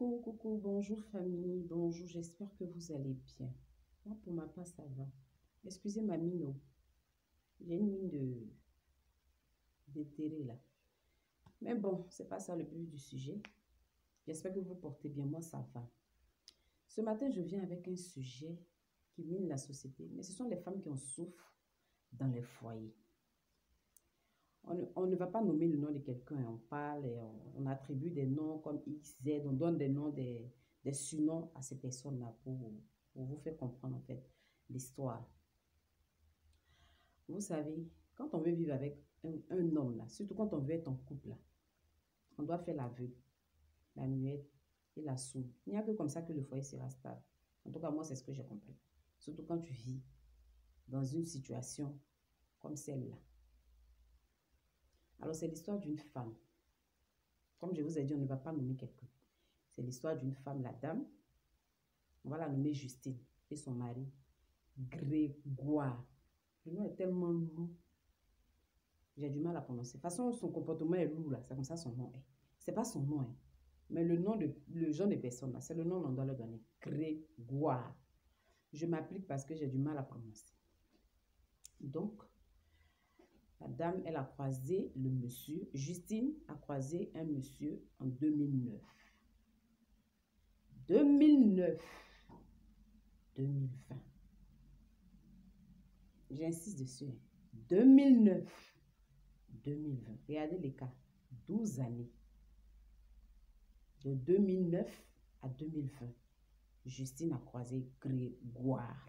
Coucou, bonjour famille, bonjour, j'espère que vous allez bien. Moi, pour ma part, ça va. Excusez ma mine, oh. J'ai une mine d'éthéré là. Mais bon, c'est pas ça le but du sujet. J'espère que vous portez bien, moi ça va. Ce matin, je viens avec un sujet qui mine la société, mais ce sont les femmes qui en souffrent dans les foyers. On ne va pas nommer le nom de quelqu'un, on parle et on attribue des noms comme X, Z, on donne des noms, des surnoms à ces personnes-là pour vous faire comprendre en fait l'histoire. Vous savez, quand on veut vivre avec un homme là, surtout quand on veut être en couple là, on doit faire l'aveugle, la muette et la sourde. Il n'y a que comme ça que le foyer sera stable. En tout cas, moi, c'est ce que j'ai compris. Surtout quand tu vis dans une situation comme celle-là. Alors, c'est l'histoire d'une femme. Comme je vous ai dit, on ne va pas nommer quelqu'un. C'est l'histoire d'une femme, la dame. On va la nommer Justine et son mari, Grégoire. Le nom est tellement lourd. J'ai du mal à prononcer. De toute façon, son comportement est lourd, là. C'est comme ça son nom est. C'est pas son nom, hein. Mais le nom le genre de personne, là, c'est le nom qu'on doit leur donner. Grégoire. Je m'applique parce que j'ai du mal à prononcer. Donc, la dame, elle a croisé le monsieur. Justine a croisé un monsieur en 2009. 2009. 2020. J'insiste dessus. 2009. 2020. Regardez les cas. 12 années. De 2009 à 2020. Justine a croisé Grégoire.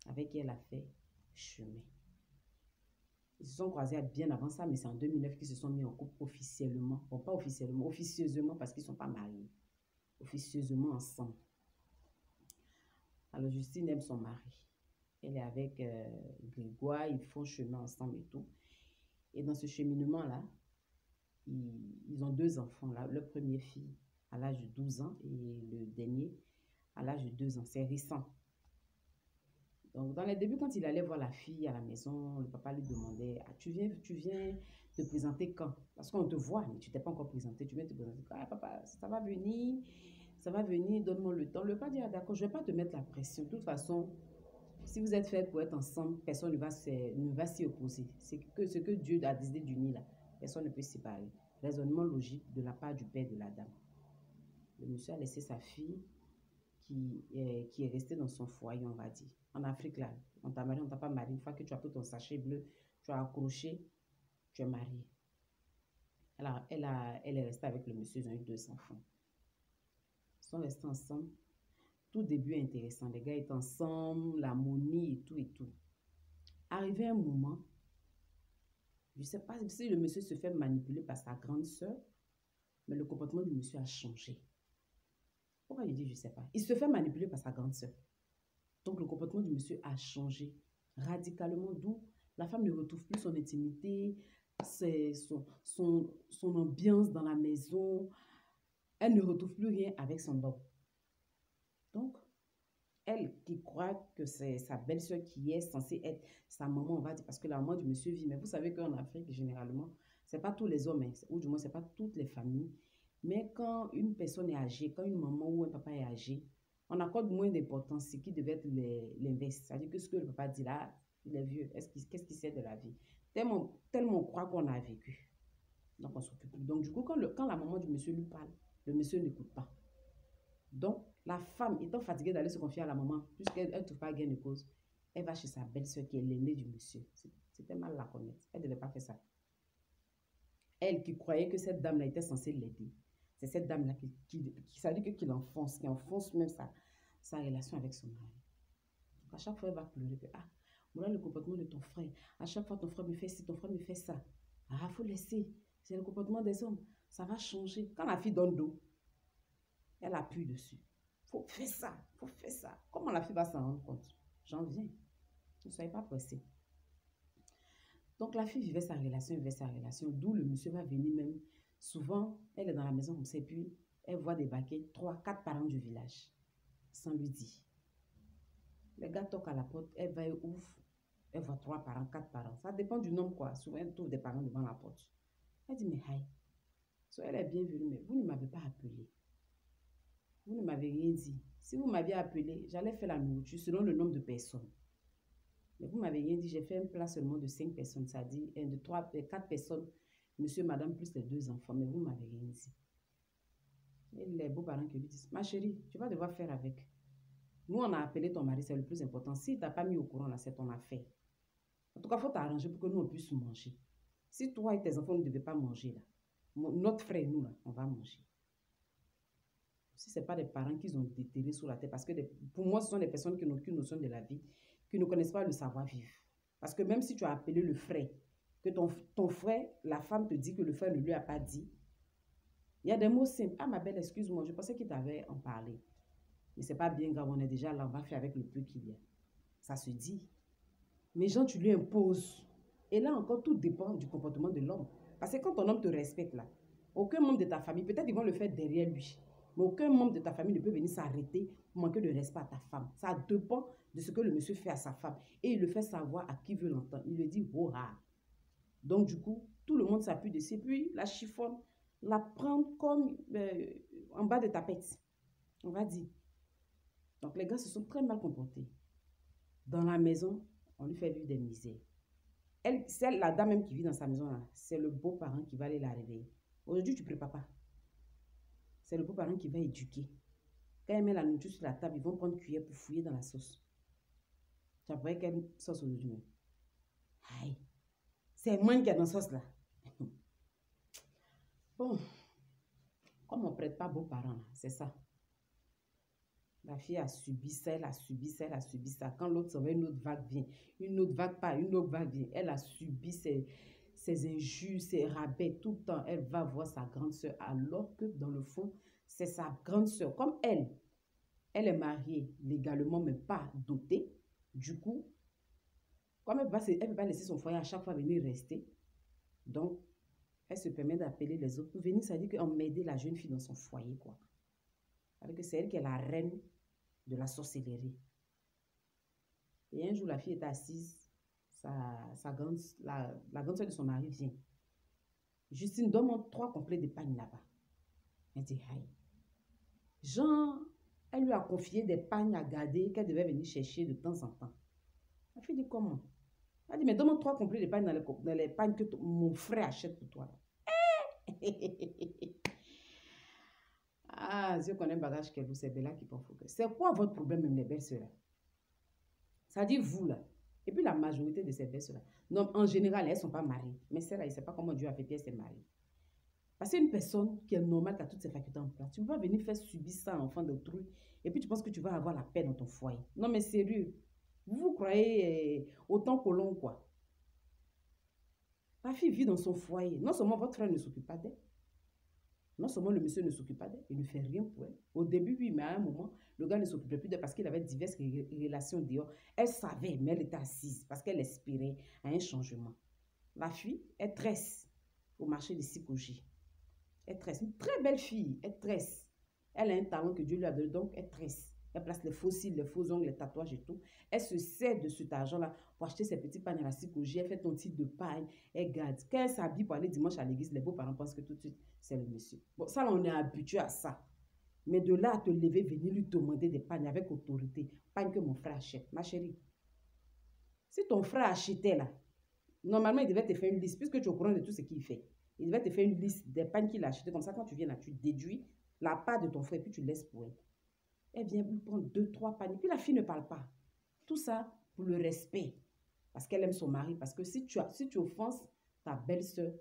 Avec qui elle a fait chemin. Ils se sont croisés bien avant ça, mais c'est en 2009 qu'ils se sont mis en couple officiellement. Bon, pas officiellement, officieusement parce qu'ils ne sont pas mariés. Officieusement ensemble. Alors, Justine aime son mari. Elle est avec Grégoire, ils font chemin ensemble et tout. Et dans ce cheminement-là, ils ont deux enfants. Là. Le premier fille à l'âge de 12 ans et le dernier à l'âge de 2 ans. C'est récent. Donc, dans les débuts, quand il allait voir la fille à la maison, le papa lui demandait, ah, tu viens te présenter quand? Parce qu'on te voit, mais tu t'es pas encore présenté. Tu viens te présenter quand? Ah, papa, ça va venir, donne-moi le temps. Le papa dit, ah, d'accord, je ne vais pas te mettre la pression. De toute façon, si vous êtes fait pour être ensemble, personne ne va s'y opposer. C'est que ce que Dieu a décidé d'unir là, personne ne peut se séparer. Raisonnement logique de la part du père de la dame. Le monsieur a laissé sa fille qui est restée dans son foyer, on va dire. En Afrique, là, on t'a marié, on t'a pas marié. Une fois que tu as pris ton sachet bleu, tu as accroché, tu es marié. Elle est restée avec le monsieur, ils ont eu 2 enfants. Ils sont restés ensemble. Tout début est intéressant. Les gars étaient ensemble, l'harmonie et tout et tout. Arrivé un moment, je ne sais pas si le monsieur se fait manipuler par sa grande sœur, mais le comportement du monsieur a changé. Pourquoi je dis je ne sais pas? Il se fait manipuler par sa grande sœur. Donc le comportement du monsieur a changé radicalement, d'où la femme ne retrouve plus son intimité, son ambiance dans la maison. Elle ne retrouve plus rien avec son homme. Donc, elle qui croit que c'est sa belle-sœur qui est censée être sa maman, on va dire, parce que la maman du monsieur vit. Mais vous savez qu'en Afrique, généralement, ce n'est pas tous les hommes, hein, ou du moins, ce n'est pas toutes les familles. Mais quand une personne est âgée, quand une maman ou un papa est âgé, on accorde moins d'importance, ce qui devait être l'inverse. C'est-à-dire que ce que le papa dit là, il est vieux, qu'est-ce qu'il sait de la vie? Tellement on croit qu'on a vécu. Donc, on s'occupe plus. Donc, du coup, quand la maman du monsieur lui parle, le monsieur n'écoute pas. Donc, la femme, étant fatiguée d'aller se confier à la maman, puisqu'elle ne trouve pas gain de cause, elle va chez sa belle-sœur qui est l'aînée du monsieur. C'était mal la connaître. Elle ne devait pas faire ça. Elle qui croyait que cette dame-là était censée l'aider. C'est cette dame-là qui enfonce même sa relation avec son mari. Donc, à chaque fois, elle va pleurer que, ah, voilà le comportement de ton frère. À chaque fois, ton frère me fait ci, ton frère me fait ça. Ah, il faut laisser. C'est le comportement des hommes. Ça va changer. Quand la fille donne d'eau, elle appuie dessus. Faut faire ça, faut faire ça. Comment la fille va s'en rendre compte? J'en viens. Ne soyez pas pressés. Donc la fille vivait sa relation, d'où le monsieur va venir même. Souvent, elle est dans la maison comme ça, et puis elle voit débarquer 3, 4 parents du village, sans lui dire. Les gars toquent à la porte, elle va et ouvre, elle voit 3 parents, 4 parents. Ça dépend du nombre, quoi. Souvent, elle trouve des parents devant la porte. Elle dit, mais hi. So, elle est bienvenue, mais vous ne m'avez pas appelé. Vous ne m'avez rien dit. Si vous m'aviez appelé, j'allais faire la nourriture selon le nombre de personnes. Mais vous m'avez rien dit, j'ai fait un plat seulement de 5 personnes, ça dit de 4 personnes, monsieur, madame, plus les 2 enfants. Mais vous m'avez rien dit. Et les beaux-parents qui lui disent, ma chérie, tu vas devoir faire avec. Nous, on a appelé ton mari, c'est le plus important. Si tu n'as pas mis au courant, là, c'est ton affaire. En tout cas, il faut t'arranger pour que nous, on puisse manger. Si toi et tes enfants ne devaient pas manger, là, notre frère et nous, là, on va manger. Si ce n'est pas des parents qui ont déterré sous la tête, parce que pour moi, ce sont des personnes qui n'ont aucune notion de la vie, qui ne connaissent pas le savoir-vivre. Parce que même si tu as appelé le frère, que ton frère, la femme te dit que le frère ne lui a pas dit, il y a des mots simples. Ah, ma belle, excuse-moi, je pensais qu'il t'avait en parlé. Mais c'est pas bien grave, on est déjà là, on va faire avec le peu qu'il y a. Ça se dit. Mais Jean, tu lui imposes. Et là encore, tout dépend du comportement de l'homme. Parce que quand ton homme te respecte là, aucun membre de ta famille, peut-être ils vont le faire derrière lui, mais aucun membre de ta famille ne peut venir s'arrêter pour manquer de respect à ta femme. Ça dépend de ce que le monsieur fait à sa femme. Et il le fait savoir à qui veut l'entendre. Il le dit, oh ah. Donc du coup, tout le monde s'appuie dessus. Puis la chiffonne, la prendre comme en bas de ta pète. On va dire. Donc les gars se sont très mal comportés. Dans la maison, on lui fait vivre des misères. Elle, c'est la dame même qui vit dans sa maison là, c'est le beau-parent qui va aller la réveiller. Aujourd'hui, tu ne prépares pas. C'est le beau-parent qui va éduquer. Quand elle met la nourriture sur la table, ils vont prendre cuillère pour fouiller dans la sauce. Tu as pris quelle sauce aujourd'hui? Aïe, c'est moins qu'il y a dans la sauce là. Bon, comme on ne prête pas beau-parent, c'est ça. La fille a subi ça, elle a subi ça, elle a subi ça. Quand l'autre s'en va, une autre vague vient. Une autre vague part, une autre vague vient. Elle a subi ses injures, ses rabais. Tout le temps, elle va voir sa grande soeur. Alors que dans le fond, c'est sa grande soeur. Comme elle est mariée légalement, mais pas dotée. Du coup, comme elle ne peut pas laisser son foyer à chaque fois venir rester. Donc, elle se permet d'appeler les autres pour venir. Ça dit qu'on m'aide la jeune fille dans son foyer, quoi. Avec que c'est elle qui est la reine de la sorcellerie. Et un jour, la fille est assise, la grande soeur de son mari vient. Justine, donne-moi 3 complets de pagnes là-bas. Elle dit, aïe. Jean, elle lui a confié des pagnes à garder qu'elle devait venir chercher de temps en temps. La fille dit, comment? Elle dit, mais donne-moi 3 complets de pagnes dans les pagnes que mon frère achète pour toi. Ah, je connais un bagage que vous, c'est Bella qui pense. C'est quoi votre problème, même les belles-sœurs? Ça dit vous, là. Et puis la majorité de ces belles-sœurs, là. En général, elles ne sont pas mariées. Mais celle-là, il ne sait pas comment Dieu a fait puis elle s'est mariée. Parce qu'une personne qui est normale, qui a toutes ses facultés en place, tu ne peux pas venir faire subir ça à l'enfant d'autrui. Et puis tu penses que tu vas avoir la paix dans ton foyer. Non, mais sérieux. Vous croyez autant colon, quoi. La fille vit dans son foyer. Non seulement votre frère ne s'occupe pas d'elle, non seulement le monsieur ne s'occupe pas d'elle, il ne fait rien pour elle. Au début, oui, mais à un moment, le gars ne s'occupait plus d'elle parce qu'il avait diverses relations dehors. Elle savait, mais elle était assise parce qu'elle espérait à un changement. La fille, elle tresse au marché de Sikoji. Elle tresse. Une très belle fille, elle tresse. Elle a un talent que Dieu lui a donné, donc elle tresse. Elle place les faux cils, les faux ongles, les tatouages et tout. Elle se sert de cet argent-là pour acheter ses petits pagnes à la Sikoji. Elle fait ton titre de pagne, elle garde. Quand elle s'habille pour aller dimanche à l'église, les beaux-parents pensent que tout de suite, c'est le monsieur. Bon, ça, là, on est habitué à ça. Mais de là à te lever, venir lui demander des pagnes avec autorité, pagnes que mon frère achète. Ma chérie, si ton frère achetait là, normalement, il devait te faire une liste, puisque tu es au courant de tout ce qu'il fait. Il devait te faire une liste des pagnes qu'il a achetées. Comme ça, quand tu viens là, tu déduis la part de ton frère, puis tu laisses pour elle. Elle vient lui prendre 2, 3 pagnes. Puis la fille ne parle pas. Tout ça pour le respect. Parce qu'elle aime son mari. Parce que si tu offenses ta belle-sœur,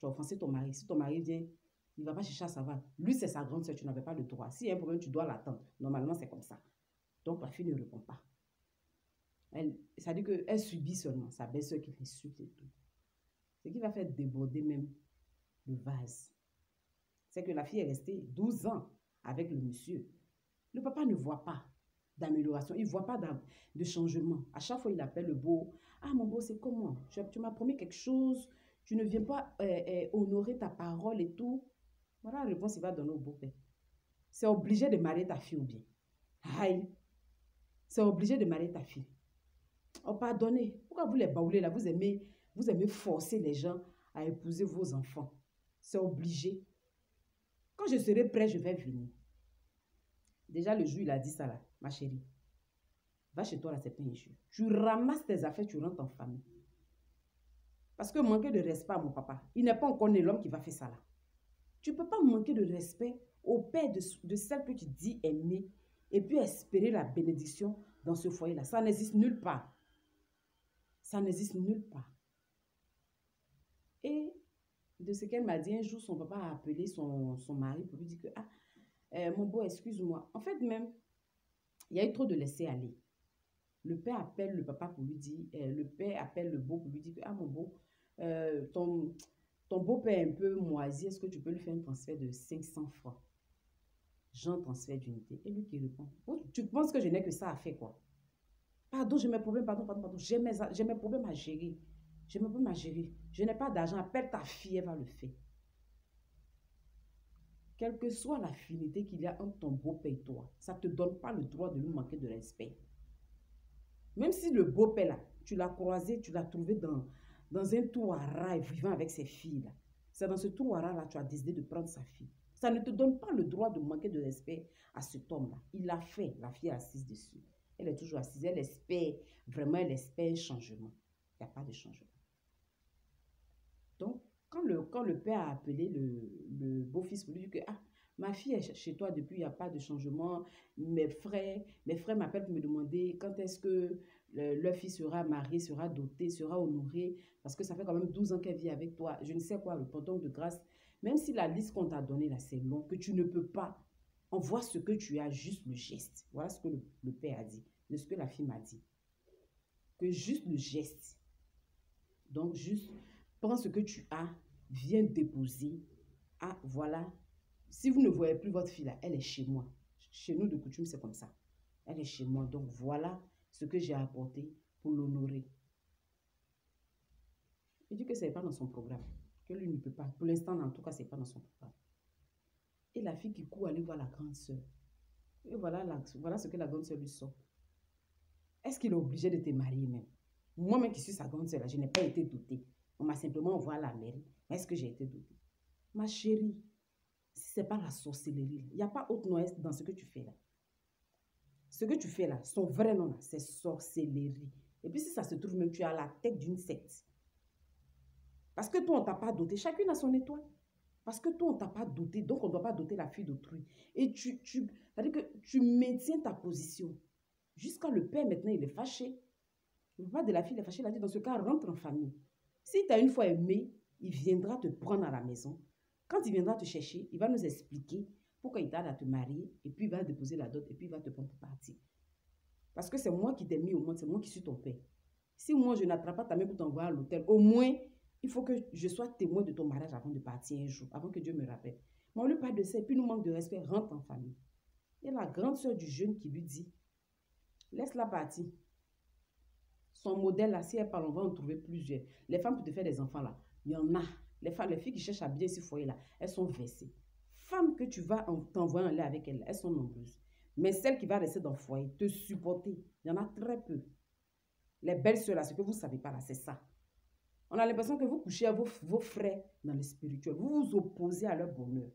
tu as offensé ton mari. Si ton mari vient, il ne va pas chercher à savoir. Lui, c'est sa grande sœur, tu n'avais pas le droit. S'il y a un problème, tu dois l'attendre. Normalement, c'est comme ça. Donc, la fille ne répond pas. Ça dit qu'elle subit seulement sa belle-sœur qui l'insulte et tout. Ce qui va faire déborder même le vase. C'est que la fille est restée 12 ans avec le monsieur. Le papa ne voit pas d'amélioration. Il ne voit pas de changement. À chaque fois, il appelle le beau. Ah, mon beau, c'est comment? Tu m'as promis quelque chose. Tu ne viens pas honorer ta parole et tout. Voilà la réponse qu'il va donner au beau-père. C'est obligé de marier ta fille ou bien. Aïe. C'est obligé de marier ta fille. Oh, pardonnez. Pourquoi vous les baoulez là? Vous aimez forcer les gens à épouser vos enfants. C'est obligé. Quand je serai prêt, je vais venir. Déjà, le jour, il a dit ça là, ma chérie. Va chez toi là, c'est pas un jeu. Tu ramasses tes affaires, tu rentres en famille. Parce que manquer de respect à mon papa, il n'est pas encore né l'homme qui va faire ça là. Tu ne peux pas manquer de respect au père de celle que tu dis aimer et puis espérer la bénédiction dans ce foyer-là. Ça n'existe nulle part. Ça n'existe nulle part. Et de ce qu'elle m'a dit, un jour, son papa a appelé son mari pour lui dire que, mon beau, excuse-moi. En fait, même, il y a eu trop de laisser aller. Le père appelle le papa pour lui dire, le père appelle le beau pour lui dire que, mon beau, ton beau-père est un peu moisi, est-ce que tu peux lui faire un transfert de 500 francs? Jean transfert d'unité. Et lui qui répond, oh, tu penses que je n'ai que ça à faire quoi? Pardon, j'ai mes problèmes, pardon. J'ai mes problèmes à gérer. J'ai mes problèmes à gérer. Je n'ai pas d'argent, appelle ta fille, elle va le faire. Quelle que soit l'affinité qu'il y a entre ton beau-père et toi, ça ne te donne pas le droit de lui manquer de respect. Même si le beau-père, là, tu l'as croisé, tu l'as trouvé dans un trou à rats vivant avec ses filles, là. C'est dans ce trou à rats, là, tu as décidé de prendre sa fille. Ça ne te donne pas le droit de manquer de respect à cet homme-là. Il l'a fait, la fille est assise dessus. Elle est toujours assise, elle espère, vraiment, elle espère un changement. Il n'y a pas de changement. Donc, quand le père a appelé le beau-fils pour lui dire que, ma fille est chez toi depuis, il n'y a pas de changement. Mes frères m'appellent pour me demander quand est-ce que leur fille sera mariée, sera dotée, sera honorée, parce que ça fait quand même 12 ans qu'elle vit avec toi. Je ne sais quoi, le pardon de grâce. Même si la liste qu'on t'a donnée là, c'est long, que tu ne peux pas, on voit ce que tu as, juste le geste. Voilà ce que le père a dit, de ce que la fille m'a dit. Que juste le geste. Donc, juste, prends ce que tu as, viens déposer. Voilà. Si vous ne voyez plus votre fille là, elle est chez moi. Chez nous, de coutume, c'est comme ça. Elle est chez moi. Donc, voilà ce que j'ai apporté pour l'honorer. Il dit que ce n'est pas dans son programme. Que lui ne peut pas. Pour l'instant, en tout cas, ce n'est pas dans son programme. Et la fille qui court aller voir la grande sœur. Et voilà ce que la grande sœur lui sort. Est-ce qu'il est obligé de te marier même? Moi-même qui suis sa grande sœur, je n'ai pas été dotée. On m'a simplement envoyé à la mairie. Est-ce que j'ai été dotée? Ma chérie, ce n'est pas la sorcellerie. Il n'y a pas autre nom dans ce que tu fais là. Ce que tu fais là, son vrai nom là, c'est sorcellerie. Et puis si ça se trouve même, tu es à la tête d'une secte. Parce que toi, on ne t'a pas doté. Chacune a son étoile. Parce que toi, on ne t'a pas doté. Donc, on ne doit pas doter la fille d'autrui. Et c'est-à-dire que tu maintiens ta position. Jusqu'à le père, maintenant, il est fâché. Le papa de la fille est fâché. Il a dit, dans ce cas, rentre en famille. Si tu as une fois aimé, il viendra te prendre à la maison. Quand il viendra te chercher, il va nous expliquer pourquoi il t'a à te marier. Et puis, il va déposer la dot. Et puis, il va te prendre pour partir. Parce que c'est moi qui t'ai mis au monde. C'est moi qui suis ton père. Si moi, je n'attrape pas ta main pour t'envoyer à l'hôtel, au moins, il faut que je sois témoin de ton mariage avant de partir un jour, avant que Dieu me rappelle. Mais on lui parle de ça, et puis nous manque de respect, rentre en famille. Et la grande sœur du jeune qui lui dit, laisse-la partir. Son modèle là, si elle parle, on va en trouver plusieurs. Les femmes pour te faire des enfants là, il y en a. Les filles qui cherchent à bien ce foyer là, elles sont versées. Femmes que tu vas t'envoyer en l'air avec elles, elles sont nombreuses. Mais celles qui vont rester dans le foyer, te supporter, il y en a très peu. Les belles sœurs là, ce que vous ne savez pas là, c'est ça. On a l'impression que vous couchez à vos frères dans le spirituel. Vous vous opposez à leur bonheur.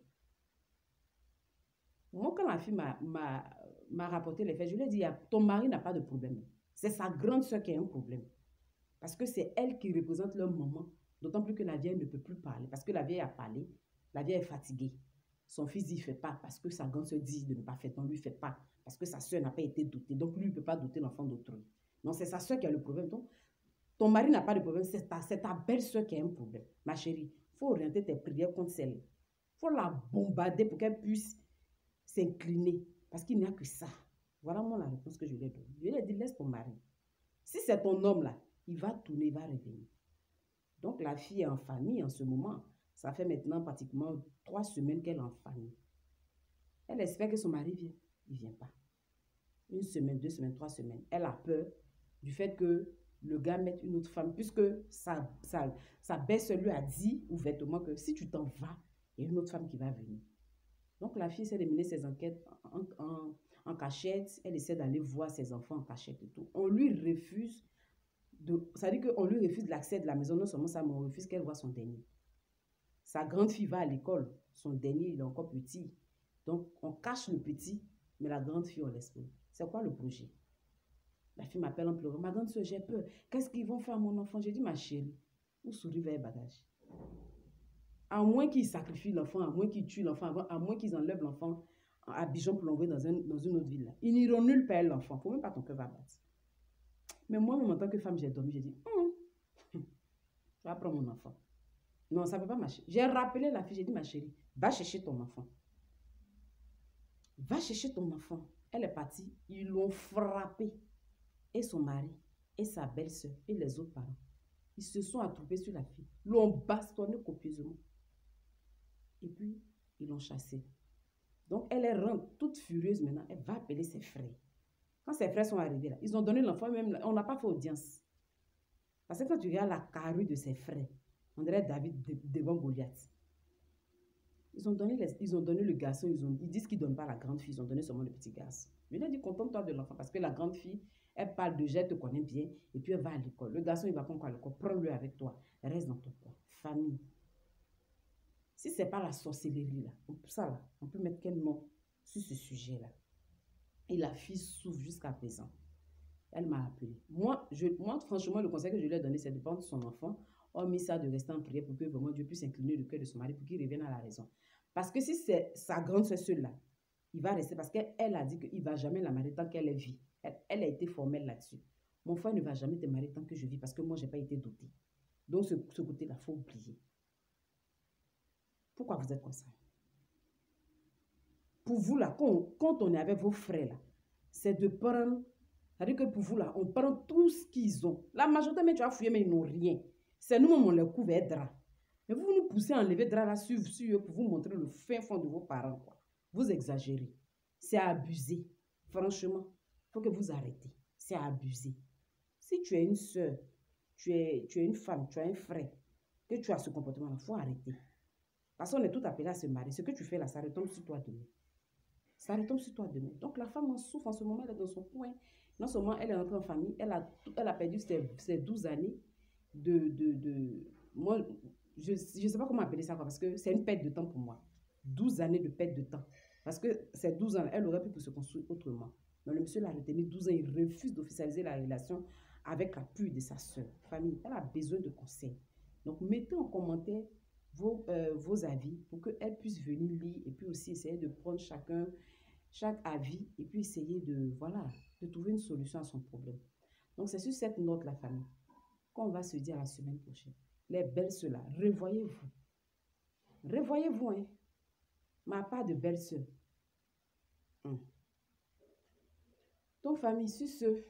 Moi, quand la fille m'a rapporté les faits, je lui ai dit, ton mari n'a pas de problème. C'est sa grande soeur qui a un problème. Parce que c'est elle qui représente leur maman. D'autant plus que la vieille ne peut plus parler. Parce que la vieille a parlé. La vieille est fatiguée. Son fils dit, il ne fait pas. Parce que sa grande soeur dit de ne pas faire. Donc, lui, il ne fait pas. Parce que sa soeur n'a pas été dotée. Donc, lui, il ne peut pas doter l'enfant d'autrui. Non, c'est sa soeur qui a le problème. Donc, ton mari n'a pas de problème. C'est ta belle-soeur qui a un problème. Ma chérie, il faut orienter tes prières contre celle. Il faut la bombarder pour qu'elle puisse s'incliner. Parce qu'il n'y a que ça. Voilà moi la réponse que je lui ai donnée. Je lui ai dit, laisse ton mari. Si c'est ton homme là, il va tourner, il va revenir. Donc la fille est en famille en ce moment. Ça fait maintenant pratiquement 3 semaines qu'elle est en famille. Elle espère que son mari vienne. Il ne vient pas. 1 semaine, 2 semaines, 3 semaines. Elle a peur du fait que le gars mette une autre femme, puisque sa belle-sœur lui a dit ouvertement que si tu t'en vas, il y a une autre femme qui va venir. Donc la fille essaie de mener ses enquêtes en cachette. Elle essaie d'aller voir ses enfants en cachette et tout. On lui refuse, ça veut dire qu'on lui refuse l'accès de la maison. Non seulement ça, mais on refuse qu'elle voit son dernier. Sa grande fille va à l'école. Son dernier, il est encore petit. Donc on cache le petit, Mais la grande fille, on laisse pas. C'est quoi le projet? La fille m'appelle en pleurant. Ma grande soeur, j'ai peur. Qu'est-ce qu'ils vont faire à mon enfant? J'ai dit, ma chérie, vous souris vers les bagages. À moins qu'ils sacrifient l'enfant, à moins qu'ils tuent l'enfant, à moins qu'ils enlèvent l'enfant à Abidjan pour l'envoyer dans une autre ville. Là. Ils n'iront nulle part l'enfant. Il ne faut même pas ton cœur va battre. Mais moi-même, en tant que femme, j'ai dormi. J'ai dit, je vais prendre mon enfant. Non, ça ne peut pas marcher. J'ai rappelé la fille. J'ai dit, ma chérie, va chercher ton enfant. Va chercher ton enfant. Elle est partie. Ils l'ont frappée. Et son mari, et sa belle-sœur, et les autres parents. Ils se sont attroupés sur la fille. L'ont bastonné copieusement. Et puis, ils l'ont chassée. Donc, elle est rentrée toute furieuse maintenant. Elle va appeler ses frères. Quand ses frères sont arrivés là, ils ont donné l'enfant, même on n'a pas fait audience. Parce que quand tu regardes la carrure de ses frères, on dirait David devant Goliath. Ils ont donné le garçon, ils disent qu'ils ne donnent pas la grande fille, ils ont donné seulement le petit garçon. Je lui ai dit, contente-toi de l'enfant, parce que la grande fille, elle parle de elle te connaît bien, et puis elle va à l'école. Le garçon, il va pas encore à l'école, prends-le avec toi, reste dans ton coin. Famille. Si ce n'est pas la sorcellerie, là, on peut mettre quel nom sur ce sujet-là. Et la fille souffre jusqu'à présent. Elle m'a appelé. Moi, franchement, le conseil que je lui ai donné, c'est de prendre son enfant, hormis ça, de rester en prière pour que vraiment Dieu puisse incliner le cœur de son mari pour qu'il revienne à la raison. Parce que si c'est sa grande soeur seule-là, il va rester parce qu'elle a dit qu'il ne va jamais la marier tant qu'elle est vie. Elle a été formelle là-dessus. Mon frère ne va jamais te marier tant que je vis parce que moi, je n'ai pas été dotée. Donc, ce côté-là, il faut oublier. Pourquoi vous êtes comme ça? Pour vous, là, quand on est avec vos frères, là, c'est de prendre... C'est-à-dire que pour vous, là, on prend tout ce qu'ils ont. La majorité, mais tu as fouillé, mais ils n'ont rien. C'est nous-mêmes, on les couvre et drap. Mais vous nous poussez à enlever drap là sur eux pour vous montrer le fin fond de vos parents, quoi. Vous exagérez. C'est abusé. Franchement, il faut que vous arrêtez. C'est abusé. Si tu es une soeur, tu es une femme, tu as un frère, que tu as ce comportement-là, il faut arrêter. Parce qu'on est tout appelé à se marier. Ce que tu fais là, ça retombe sur toi demain. Ça retombe sur toi demain. Donc la femme en souffre en ce moment, elle est dans son coin. Non seulement elle est entrée en famille, elle a perdu ses 12 années moi, je ne sais pas comment appeler ça, parce que c'est une perte de temps pour moi. 12 années de perte de temps. Parce que ces 12 ans, elle aurait pu se construire autrement. Mais le monsieur l'a retenu 12 ans, il refuse d'officialiser la relation avec l'appui de sa soeur. Famille, elle a besoin de conseils. Donc, mettez en commentaire vos avis pour qu'elle puisse venir lire et puis aussi essayer de prendre chaque avis et puis essayer de trouver une solution à son problème. Donc, c'est sur cette note, la famille, qu'on va se dire la semaine prochaine. Les belles sœurs, revoyez-vous. Revoyez-vous, hein. Ma part de belles sœurs. Donc, famille, sur ce,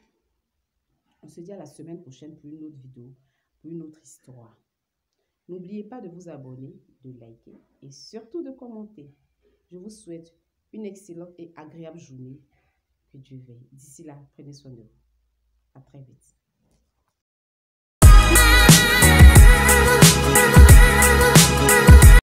on se dit à la semaine prochaine pour une autre vidéo, pour une autre histoire. N'oubliez pas de vous abonner, de liker et surtout de commenter. Je vous souhaite une excellente et agréable journée. Que Dieu veille. D'ici là, prenez soin de vous. À très vite.